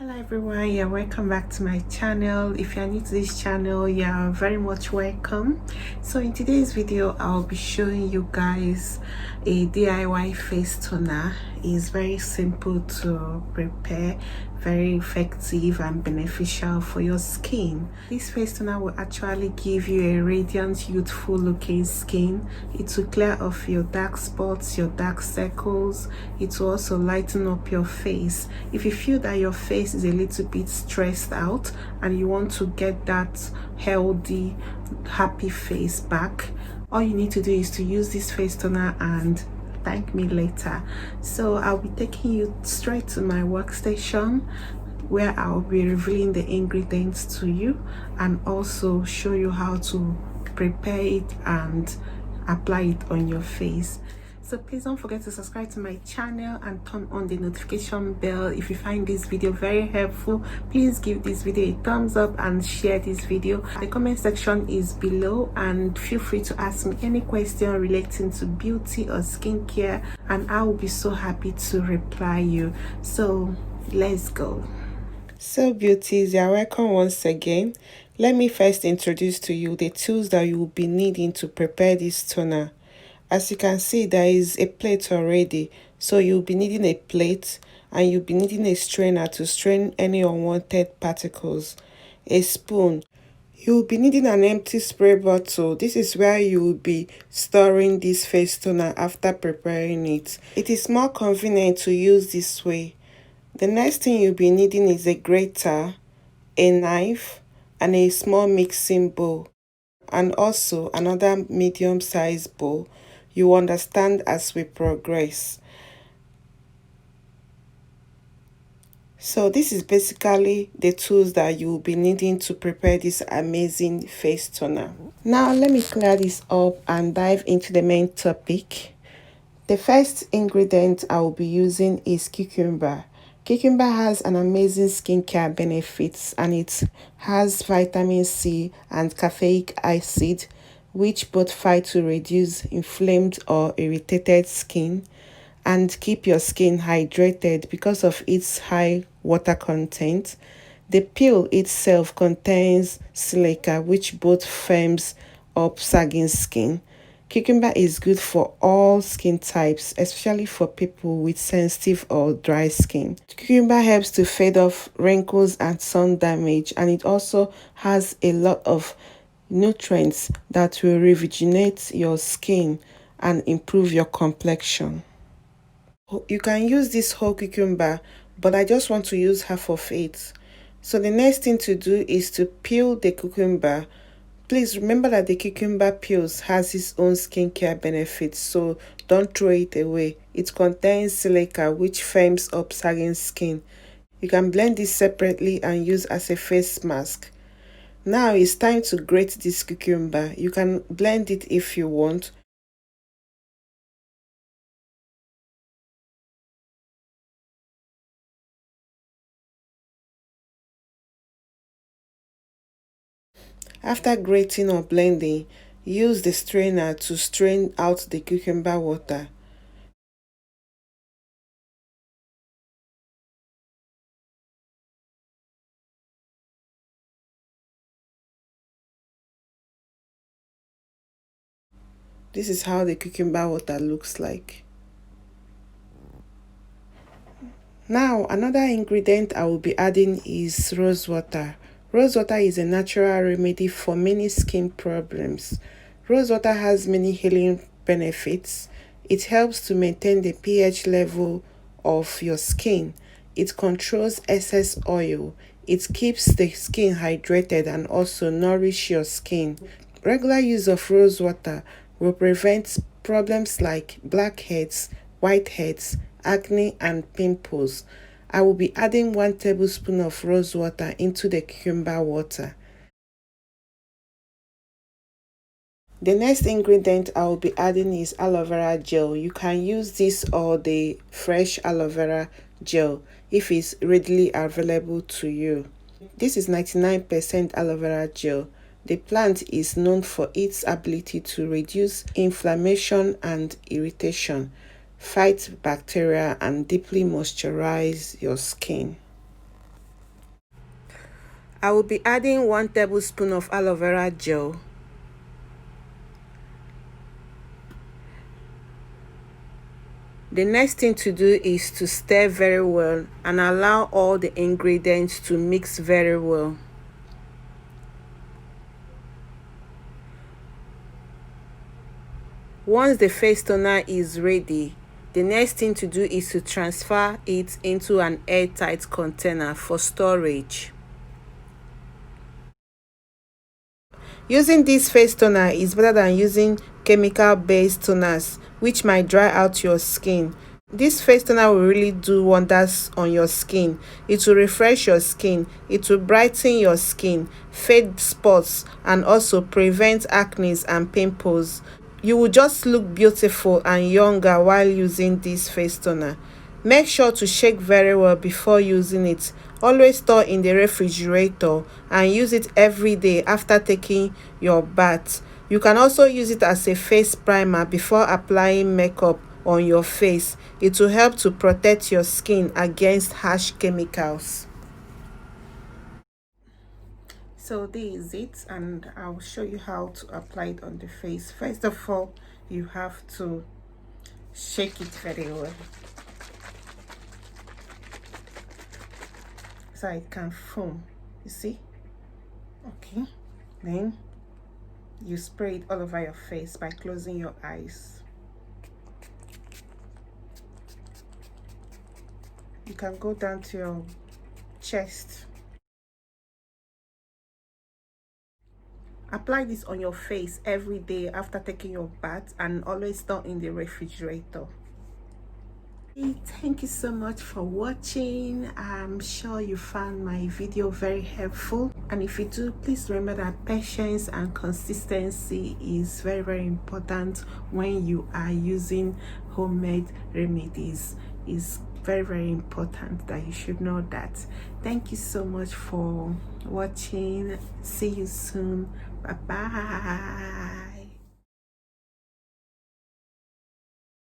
Hello everyone, yeah, welcome back to my channel. If you are new to this channel, you are very much welcome. So in today's video I'll be showing you guys a DIY face toner. It's very simple to prepare, very effective and beneficial for your skin. This face toner will actually give you a radiant, youthful looking skin. It will clear off your dark spots, your dark circles. It will also lighten up your face. If you feel that your face is a little bit stressed out and you want to get that healthy, happy face back, all you need to do is to use this face toner and thank me later. So I'll be taking you straight to my workstation where I'll be revealing the ingredients to you and also show you how to prepare it and apply it on your face. So please don't forget to subscribe to my channel and turn on the notification bell. If you find this video very helpful, please give this video a thumbs up and share this video. The comment section is below and feel free to ask me any question relating to beauty or skincare and I will be so happy to reply you. So let's go. So beauties, you're welcome once again. Let me first introduce to you the tools that you will be needing to prepare this toner. As you can see, there is a plate already, so you'll be needing a plate and you'll be needing a strainer to strain any unwanted particles, a spoon. You'll be needing an empty spray bottle. This is where you will be storing this face toner after preparing it. It is more convenient to use this way. The next thing you'll be needing is a grater, a knife, and a small mixing bowl, and also another medium-sized bowl. You understand as we progress. So this is basically the tools that you will be needing to prepare this amazing face toner. Now let me clear this up and dive into the main topic. The first ingredient I will be using is cucumber. Cucumber has an amazing skincare benefits and it has vitamin C and caffeic acid, which both fight to reduce inflamed or irritated skin and keep your skin hydrated because of its high water content. The peel itself contains silica, which both firms up sagging skin. Cucumber is good for all skin types, especially for people with sensitive or dry skin. Cucumber helps to fade off wrinkles and sun damage, and it also has a lot of nutrients that will rejuvenate your skin and improve your complexion. You can use this whole cucumber, but I just want to use half of it. So the next thing to do is to peel the cucumber. Please remember that the cucumber peels has its own skincare benefits, so don't throw it away. It contains silica, which firms up sagging skin. You can blend this separately and use as a face mask. Now it's time to grate this cucumber. You can blend it if you want. After grating or blending, use the strainer to strain out the cucumber water. This is how the cucumber water looks like. Now, another ingredient I will be adding is rose water. Rose water is a natural remedy for many skin problems. Rose water has many healing benefits. It helps to maintain the pH level of your skin. It controls excess oil. It keeps the skin hydrated and also nourish your skin. Regular use of rose water will prevent problems like blackheads, whiteheads, acne, and pimples. I will be adding 1 tablespoon of rose water into the cucumber water. The next ingredient I will be adding is aloe vera gel. You can use this or the fresh aloe vera gel if it's readily available to you. This is 99% aloe vera gel. The plant is known for its ability to reduce inflammation and irritation, fight bacteria, and deeply moisturize your skin. I will be adding 1 tablespoon of aloe vera gel. The next thing to do is to stir very well and allow all the ingredients to mix very well. Once the face toner is ready, the next thing to do is to transfer it into an airtight container for storage. Using this face toner is better than using chemical-based toners, which might dry out your skin. This face toner will really do wonders on your skin. It will refresh your skin, it will brighten your skin, fade spots, and also prevent acne and pimples. You will just look beautiful and younger while using this face toner. Make sure to shake very well before using it. Always store in the refrigerator and use it every day after taking your bath. You can also use it as a face primer before applying makeup on your face. It will help to protect your skin against harsh chemicals. So this is it, and I'll show you how to apply it on the face. First of all, you have to shake it very well so it can foam, you see. Okay, then you spray it all over your face by closing your eyes. You can go down to your chest. Apply this on your face every day after taking your bath, and always store in the refrigerator. Thank you so much for watching. I'm sure you found my video very helpful, and if you do, please remember that patience and consistency is very important when you are using homemade remedies. It's very important that you should know that. Thank you so much for watching. See you soon. Bye bye.